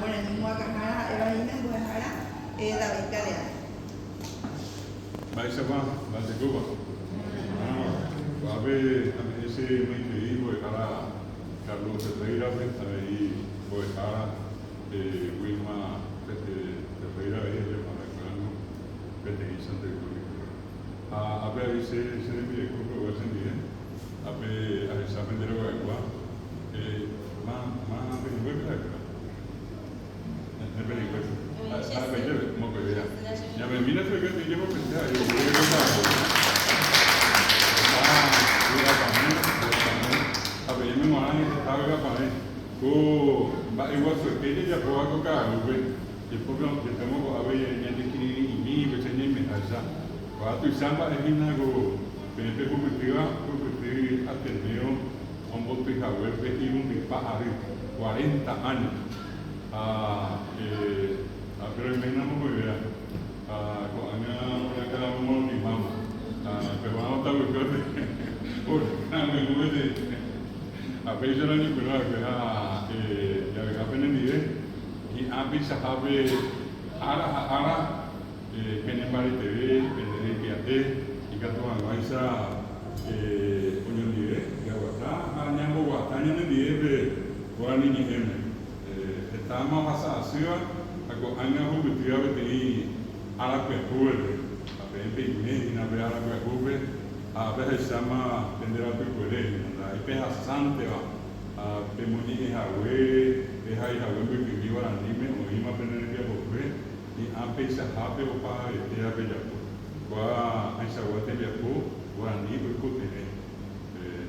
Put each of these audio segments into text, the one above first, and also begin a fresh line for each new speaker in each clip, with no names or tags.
bueno, el mismo Acajara, Eva Jiménez, Guadalajara, David Galeano.
Vai sama bahasa Cuba. Babe ese muy querido para Carlos Ferreira, ahí Guadalajara, Wilma Ferreira, ahí de Maracano, Peteguisa de Curicó. Abe ese de mi grupo de Guadalajara, abe a examen de la Guadalajara, más de Ya me vine a fregar y llevo pensar. A ver, me moran y estaba para él. Va igual fue que ella fue a tocar, y por lo que tenemos a ver, ya te quiere y mi, que se llame allá. Cuando tu samba es algo, pero te convertirá, porque atendió a un bote de Javier, y un disparo 40 años. Pero imaginamos muy bien. Cuando cada uno de mamá, pero vamos a estar buscando. A veces la niña que ya venga a venir y a veces sabe ahora penembari TV, penembari y que todo analiza unión dire ya guata, añamo guata, añamo dire guani ni eme. Estamos pasando ako anga hu bitira beti ala pe huwe a pe ime ina be ala pe huwe a be sama tendera pe huwe na pe hasante a pe muni hawe pe hai hawe pe biwa anime o ima pe ne ke huwe ni a pe sa hape o pa te a be japo wa aisa wa te japo wa ni pe ko te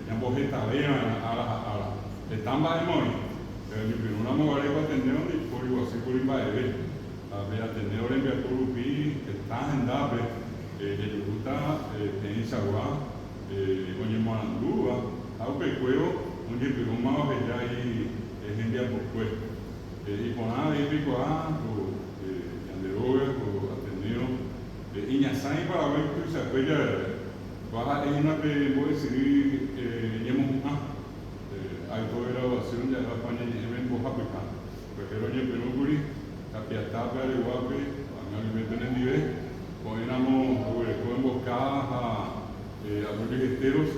nyambo heta ala te tamba emoi ni una mogare va atendendo di fuori o sicuri baeve a atendere ore per gruppi che sta andando e aiuta pensa qua ogni mandua au per quello ogni per un ma che dai gente a poco e con ale e qua o andero o atendendo e in assai para ver tu sa quella qua è una per voi si andiamo hay toda grabación de la España y en Bojapica, pero oye, Peruguri, Tapiatapa, Areguape, Alimento en el nivel, ponemos emboscadas a los gesteros,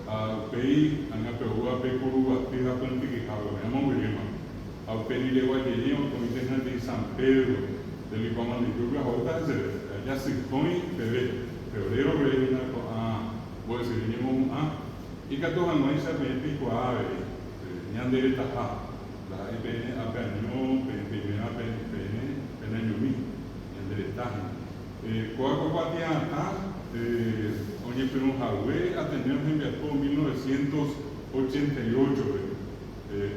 al PEI, a la PEUA, PECURU, a Tira Plantiquijado, veamos muy bien, al PEI de Guayería, al Comité de San Pedro, del Icomán de Yucas, ya se pone febrero, voy a decir, y que todos no hay sabiendo que Nyandere taha, la IPN apanyo, PNPN, PNPN, Nyandere taha. Cuaco Patiata, oye, pero Hawaii atendió en Vietnam 1988,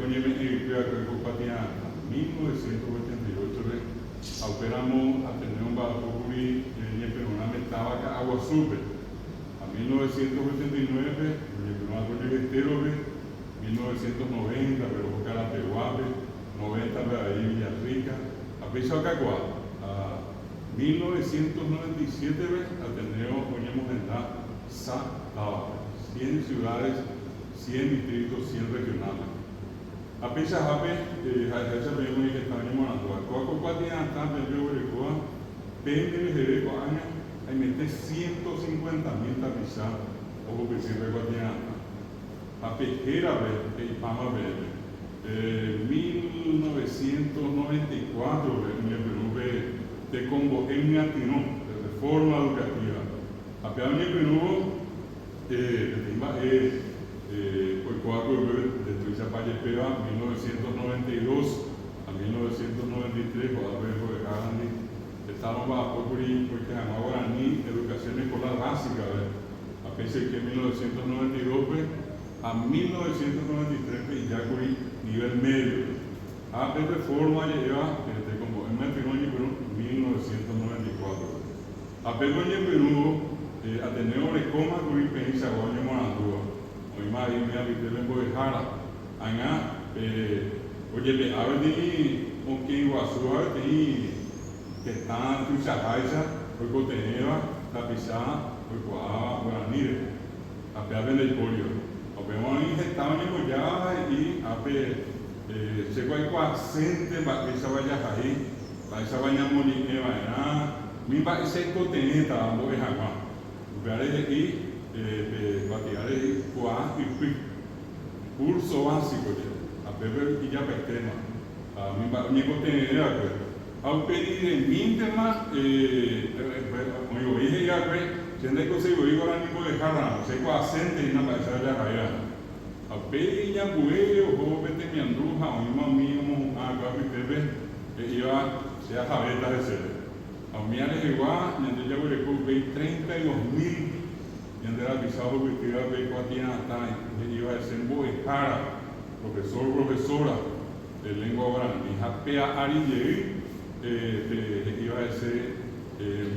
oye, me Patiata, 1988, operamos, atendió un Bapuri, oye, pero una metaba que agua sube. A 1989, oye, pero una colegestero, 1990, pero por Carapeguape, 90 para ahí Villarrica, a pesar de que a 1997 atendemos, poníamos en la 100 ciudades, 100 distritos, 100 regionales. A pesar de que esa pregunta que estamos llamando, a cuál compañía está de Ricoa, pende de años, hay meter 150.000 tapizados, o que se recuerda. A Pejera, Ipama, 1994, de Congo en Latino, de reforma educativa. A Peña Perú, por cuatro de Tuiza Payepea, 1992 a 1993, estábamos bajo porque ahora ni educación escolar básica, a pesar que en 1992, a 1993 ya con nivel medio. A de reforma lleva como en matrimonio Perú 1994. A Perú en Perú Ateneo de coma con el pensa o año morandúa. Hoy más y me habité en Bojara. Anga oye le abre de un que guasua de que está tu chapaisa hoy coteneva tapizada hoy cuá guaranire. A peave del polio. Vemos ahí estaban ya y se cual sente va esa vaya ahí va esa vaya moni eva mi va ese coteneta ando es agua veare y batiare qua y curso básico a beber y ya tema mi va mi coteneta al pedir en mi tema amigo dije ya que siendo que se voy ahora mismo de jarra se cual sente y na va esa ya allá a peña bueo o vete mi andruja o mi mamí a gabi bebé iba se a javeta de ser a mi área igual y ande ya voy a 32,000 y ande la pisado que iba a ver cuatina hasta iba a ser boejara profesora de lengua oral mi japea ari iba a ser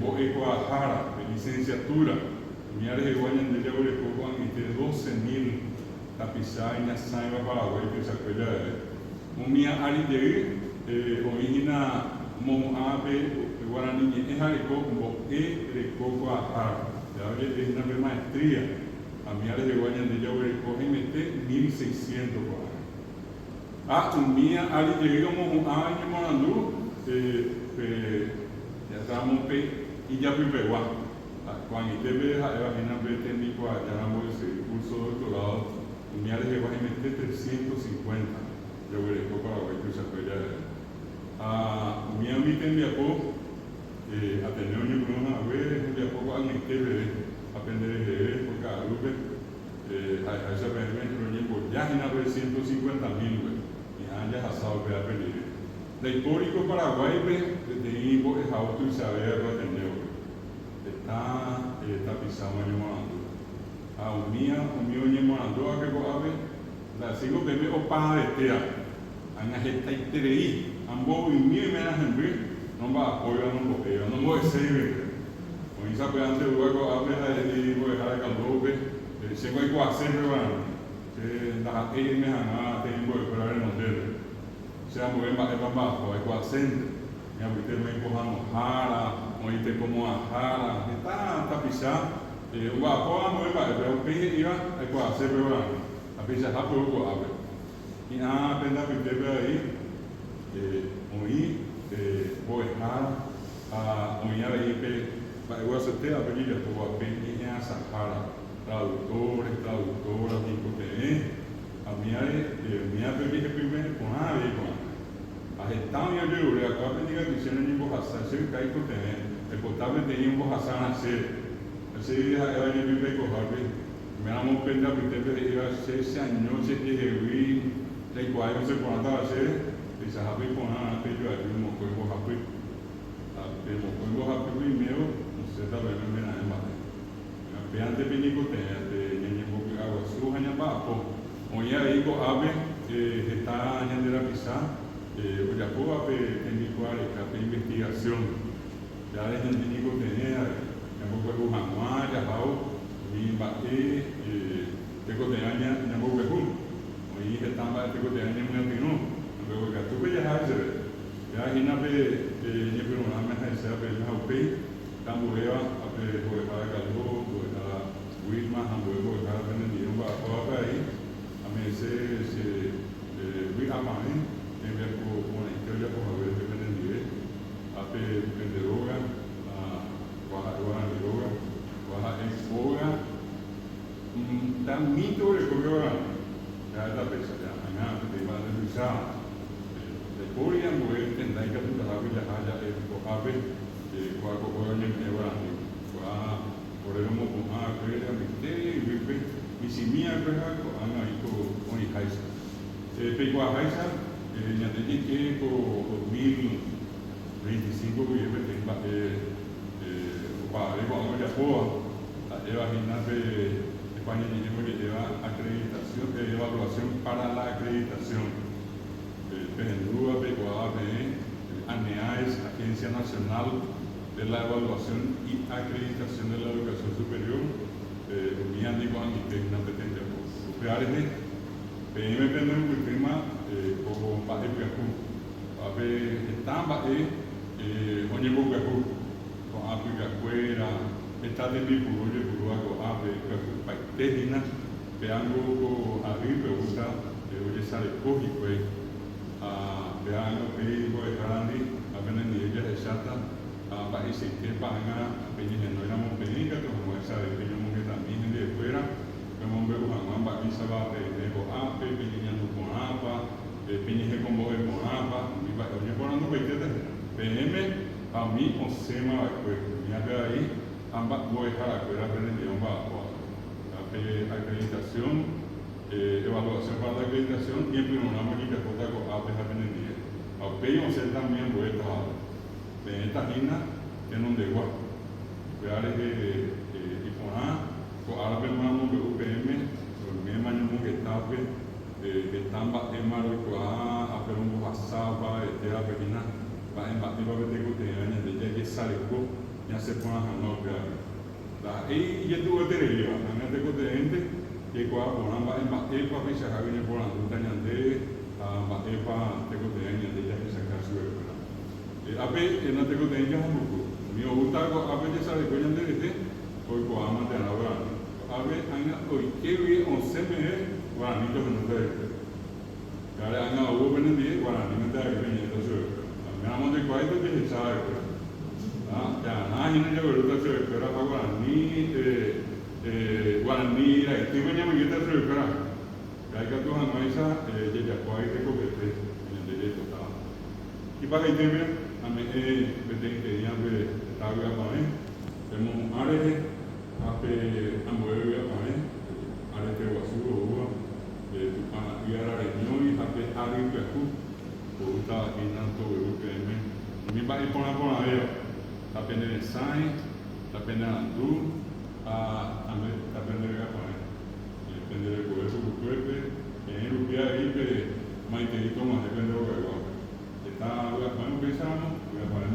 boejara de licenciatura mi área igual y ande ya voy a 12,000 tapizar na saiba Paraguai que se acolhe mia ali de origina mon ave guarani e harico mo e recoco a ya es una maestría a mi área de Guayana de yo recoge mete 1.600 mia ali de mo a morandu ya estamos y ya pipegua cuando te ve a la mina ve técnico allá ese curso de doctorado mi área de Guayana mete 350 yo recoco para que se acolhe mi amigo en Viapo Ateneo ni Bruna a ver Viapo al Nintendo aprender de porque a Lupe a esa vez ya en a ver 150,000 y ya pasado que a pedir de histórico Paraguay de Ibo es auto y saber Ateneo está pisando en Morando a un mío en Morando a que coabe la sigo bebé o paja de tea a gente interei ambos y mío y me hacen ver no va a apoyar no bloquea no voy a seguir con esa pedante luego habla de voy a dejar el calor se va a igual siempre van se da ahí me han tengo que esperar en hotel se va a mover más abajo hay igual siempre y a usted me cojan jara o te como a jara está pisar va a mover más pero que iba hay igual siempre van a pisar a poco a ver y aprenda que usted ve ahí hoy voy a unir ahí para igual se te abrir el tubo a peña Sahara traductores tipo de a mi bebé que primero con nadie con a gestão e a jure a capa de dizer nem vou passar se cai com tem é potable tem um vou passar na ser se ela nem vive com harve me amo penda porque ela se anos se de hewi tem qual você pode dar ser e se habe com a pedir a um coisa rápido a ter um coisa rápido e meu você tá bem me na embaixo a peante benico tem nem vou água suja nem papo onde aí com ave está ainda a pisar o Japão tem que investigação já é gente que tem a boca do Hanuá já vai e bater tem que ter a boca do e está mais tem que ter a minha opinião a boca do que já haja já hina be ne pelo nome é essa be na UP tamboreia a be por para calor a Wilma hamburgo para vender um ba aí a mese se vi a mãe con la historia como a ver que me nivel ape venderoga guajarua droga guaja expoga tan mito de cogra ya la pesa ya ana de va de usar de coria mujer tendai que tu sabe ya haya es ape gua cogra ni me va gua por el mo con a que a mite vive mi simia que ana ito oni kaisa pe gua kaisa ya tenía que por 2025 que para cuando ya puedo imaginar que España tiene que llevar acreditación evaluación para la acreditación PNUA, PECOAB, ANEAES, Agencia Nacional de la Evaluación y Acreditación de la Educación Superior mi amigo Anitec na pretende PR PM pendendo o clima com bate piacu abe estamba onde vou piacu com a piacuera está de mi puro com abe piacu pai terina peando com a riba usa hoje sale corri foi vean que voy a estar apenas ni ella de chata para ese que pagan apenas no éramos penicas que como esa de peña mujer también de fuera como veo jamás para que se va de ape peña no con apa peña que como es con apa mi para que por no me quede PM a mí con sema pues mi ahí ambas voy a dejar fuera de mi hombre acreditación evaluación para la acreditación y el primer una que cosa con AP Japenendía. Aunque yo sé también voy a trabajar. En esta gina en un de igual. Veare y poner con ahora vemos que UPM, con mi hermano que está que están batiendo y a pero un WhatsApp, etcétera, pequeña, va en batir para que te años de ya que sale ya se pone a no crear. Y ya tuve que ir a la gente que cuando ponen en batir para que se haga bien por la ruta de batir para te que años de ya que sacar su escuela. Ape no te conté ya un poco. Mi gusta con ape ya sabe que ya de hoy con ama de la hora. Ape anga hoy que vi on se me va ni yo no te. Ya le anga hubo en el día para ni me da que venía entonces. Me amo de cuál te sabe. Ya nada ni yo lo te espera para ni guaraní la que venía me quita se espera. Ya que tú jamás esa ya cuál te coquete en el derecho está. Y para que te vean que ya ve tabla para tenemos áreas hace ambuevia para áreas de basura para ir a la reunión y hace áreas de acu gusta aquí tanto UPM mi va a ir por ahí la pena de ensayo la pena de andú la pena de para depende del gobierno que cuerpe en el lugar ahí que más interito más depende de lo que está bueno pensamos voy a poner